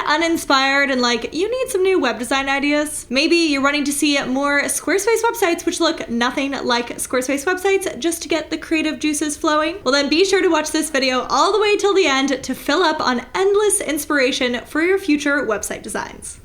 uninspired and like you need some new web design ideas? Maybe you're running to see more Squarespace websites which look nothing like Squarespace websites just to get the creative juices flowing? Well then be sure to watch this video all the way till the end to fill up on endless inspiration for your future website designs.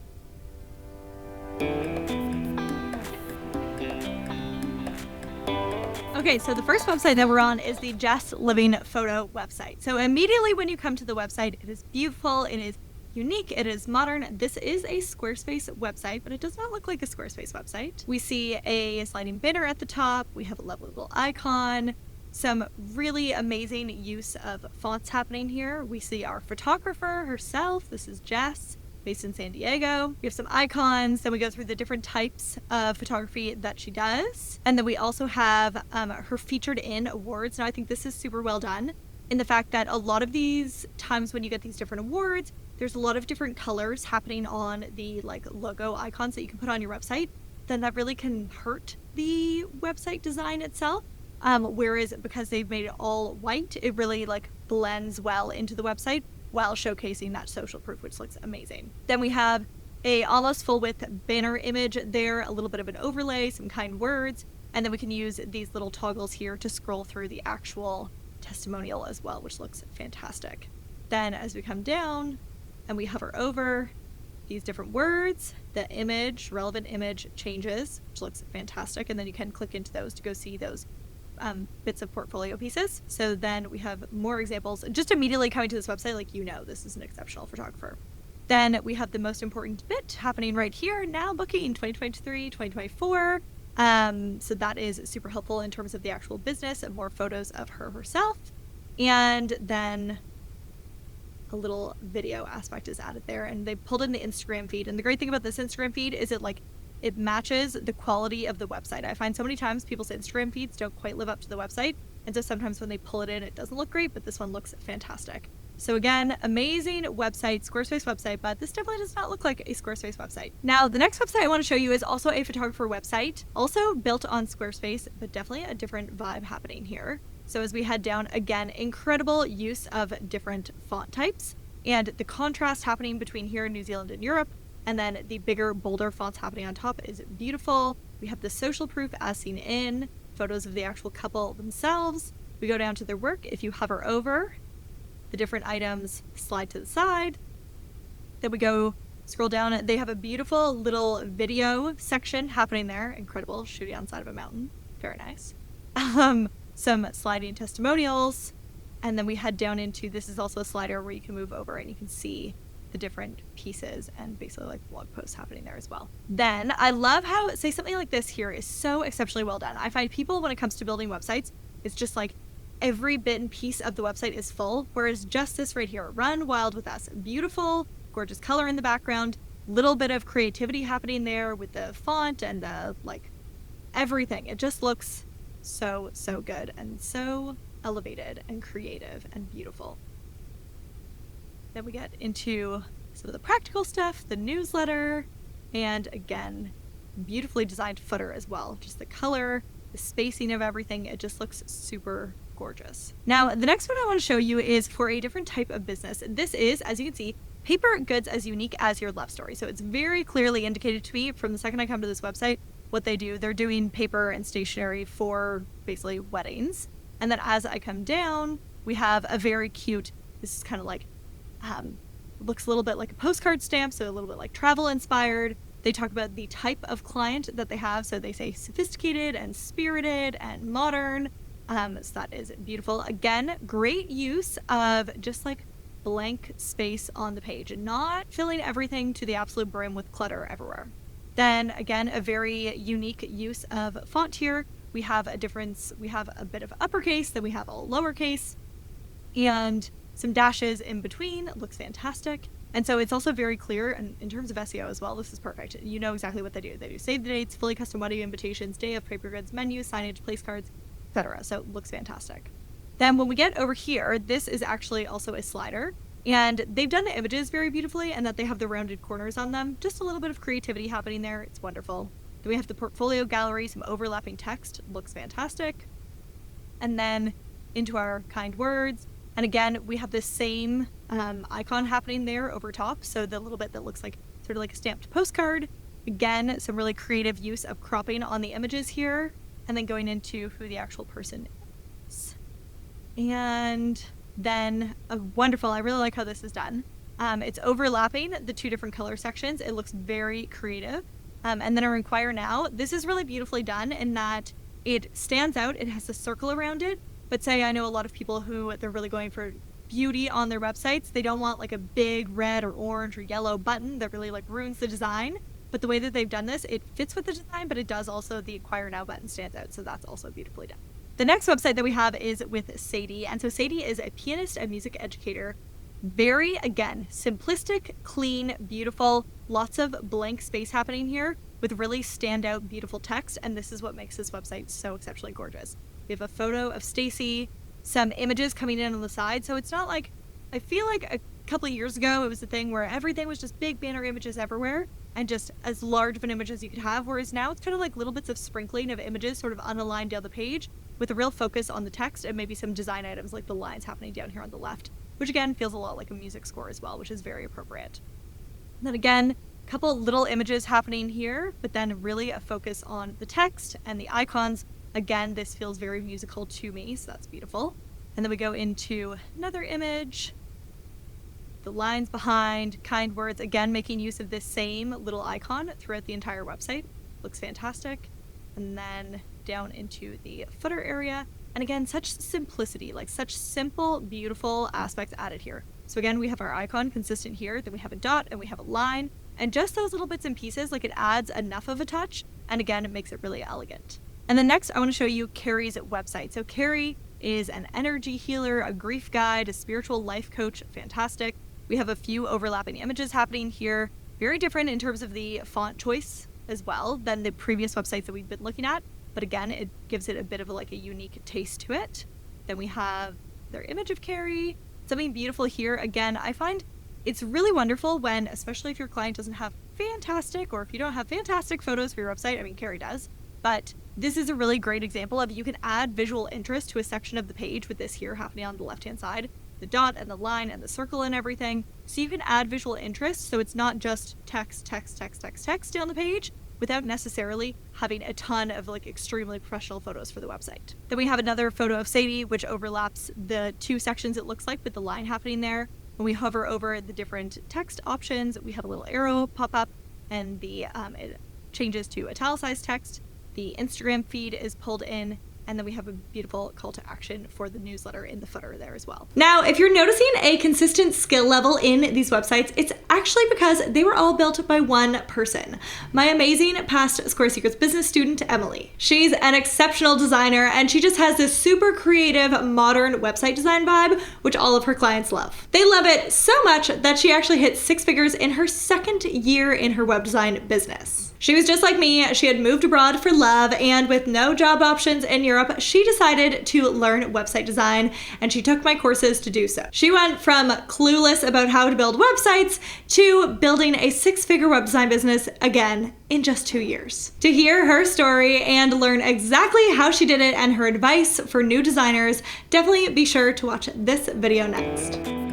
Okay, so the first website that we're on is the Just Living Photo website. So immediately when you come to the website, it is beautiful, it is unique, it is modern. This is a Squarespace website, but it does not look like a Squarespace website. We see a sliding banner at the top, we have a lovely little icon, some really amazing use of fonts happening here. We see our photographer herself, this is Jess, based in San Diego. We have some icons, then we go through the different types of photography that she does. And then we also have her featured in awards. Now I think this is super well done in the fact that a lot of these times when you get these different awards, there's a lot of different colors happening on the like logo icons that you can put on your website. Then that really can hurt the website design itself. Whereas because they've made it all white, it really like blends well into the website while showcasing that social proof, which looks amazing. Then we have a almost full width banner image there, a little bit of an overlay, some kind words, and then we can use these little toggles here to scroll through the actual testimonial as well, which looks fantastic. Then as we come down and we hover over these different words, the image, relevant image changes, which looks fantastic, and then you can click into those to go see those bits of portfolio pieces. So then we have more examples. Just immediately coming to this website, like, you know, this is an exceptional photographer. Then we have the most important bit happening right here, now booking 2023, 2024. So that is super helpful in terms of the actual business and more photos of her herself. And then a little video aspect is added there, and they pulled in the Instagram feed. And the great thing about this Instagram feed is it matches the quality of the website. I find so many times people's Instagram feeds don't quite live up to the website. And so sometimes when they pull it in, it doesn't look great, but this one looks fantastic. So again, amazing website, Squarespace website, but this definitely does not look like a Squarespace website. Now, the next website I want to show you is also a photographer website, also built on Squarespace, but definitely a different vibe happening here. So as we head down, again, incredible use of different font types and the contrast happening between here in New Zealand and Europe. And then the bigger, bolder fonts happening on top is beautiful. We have the social proof as seen in, photos of the actual couple themselves. We go down to their work. If you hover over, the different items slide to the side. Then we go scroll down. They have a beautiful little video section happening there. Incredible, shooting on the side of a mountain. Very nice. Some sliding testimonials. And then we head down into, this is also a slider where you can move over and you can see the different pieces and basically like blog posts happening there as well. Then I love how, say something like this here is so exceptionally well done. I find people when it comes to building websites, it's just like every bit and piece of the website is full, whereas just this right here, Run Wild With Us, beautiful, gorgeous color in the background, little bit of creativity happening there with the font and the like everything. It just looks so good and so elevated and creative and beautiful. Then we get into some of the practical stuff, the newsletter, and again, beautifully designed footer as well. Just the color, the spacing of everything, it just looks super gorgeous. Now, the next one I want to show you is for a different type of business. This is, as you can see, paper goods as unique as your love story. So it's very clearly indicated to me from the second I come to this website what they do. They're doing paper and stationery for basically weddings. And then as I come down, we have a very cute, this is kind of like looks a little bit like a postcard stamp, so a little bit like travel inspired. They talk about the type of client that they have, so they say sophisticated and spirited and modern. So that is beautiful. Again, great use of just like blank space on the page and not filling everything to the absolute brim with clutter everywhere. Then again, a very unique use of font here. We have a difference, we have a bit of uppercase, then we have a lowercase, and some dashes in between. It looks fantastic. And so it's also very clear, and in terms of SEO as well, this is perfect. You know exactly what they do. They do save the dates, fully custom wedding invitations, day of paper goods, menus, signage, place cards, etc. So it looks fantastic. Then when we get over here, this is actually also a slider, and they've done the images very beautifully, and that they have the rounded corners on them. Just a little bit of creativity happening there. It's wonderful. Then we have the portfolio gallery, some overlapping text, looks fantastic. And then into our kind words. And again, we have the same icon happening there over top. So the little bit that looks like sort of like a stamped postcard. Again, some really creative use of cropping on the images here, and then going into who the actual person is. And then wonderful, I really like how this is done. It's overlapping the two different color sections. It looks very creative. And then our Inquire Now, this is really beautifully done in that it stands out. It has a circle around it. But say I know a lot of people who they're really going for beauty on their websites. They don't want like a big red or orange or yellow button that really like ruins the design. But the way that they've done this, it fits with the design, but it does also, the Inquire Now button stands out. So that's also beautifully done. The next website that we have is with Sadie. And so Sadie is a pianist and music educator. Very, again, simplistic, clean, beautiful, lots of blank space happening here with really standout, beautiful text. And this is what makes this website so exceptionally gorgeous. We have a photo of Stacy, some images coming in on the side. So it's not like, I feel like a couple of years ago, it was a thing where everything was just big banner images everywhere and just as large of an image as you could have. Whereas now it's kind of like little bits of sprinkling of images sort of unaligned down the page with a real focus on the text and maybe some design items like the lines happening down here on the left, which again feels a lot like a music score as well, which is very appropriate. And then again, a couple little images happening here, but then really a focus on the text and the icons. Again, this feels very musical to me, so that's beautiful. And then we go into another image, the lines behind, kind words, again making use of this same little icon throughout the entire website. Looks fantastic. And then down into the footer area. And again, such simplicity, like such simple, beautiful aspects added here. So again, we have our icon consistent here, then we have a dot and we have a line, and just those little bits and pieces, like it adds enough of a touch. And again, it makes it really elegant. And then next, I want to show you Carrie's website. So Carrie is an energy healer, a grief guide, a spiritual life coach. Fantastic. We have a few overlapping images happening here. Very different in terms of the font choice as well than the previous websites that we've been looking at. But again, it gives it a bit of like a unique taste to it. Then we have their image of Carrie. Something beautiful here. Again, I find it's really wonderful when, especially if your client doesn't have fantastic, or if you don't have fantastic photos for your website. I mean, Carrie does. But this is a really great example of you can add visual interest to a section of the page with this here happening on the left-hand side. The dot and the line and the circle and everything. So you can add visual interest. So it's not just text, text, text, text, text down the page without necessarily having a ton of like extremely professional photos for the website. Then we have another photo of Sadie, which overlaps the two sections it looks like with the line happening there. When we hover over the different text options, we have a little arrow pop up and the it changes to italicized text. The Instagram feed is pulled in, and then we have a beautiful call to action for the newsletter in the footer there as well. Now, if you're noticing a consistent skill level in these websites, it's actually because they were all built by one person. My amazing past Square Secrets business student, Emily. She's an exceptional designer, and she just has this super creative, modern website design vibe, which all of her clients love. They love it so much that she actually hit 6 figures in her second year in her web design business. She was just like me. She had moved abroad for love, and with no job options in Europe, she decided to learn website design, and she took my courses to do so. She went from clueless about how to build websites to building a 6-figure web design business again in just 2 years. To hear her story and learn exactly how she did it and her advice for new designers, definitely be sure to watch this video next.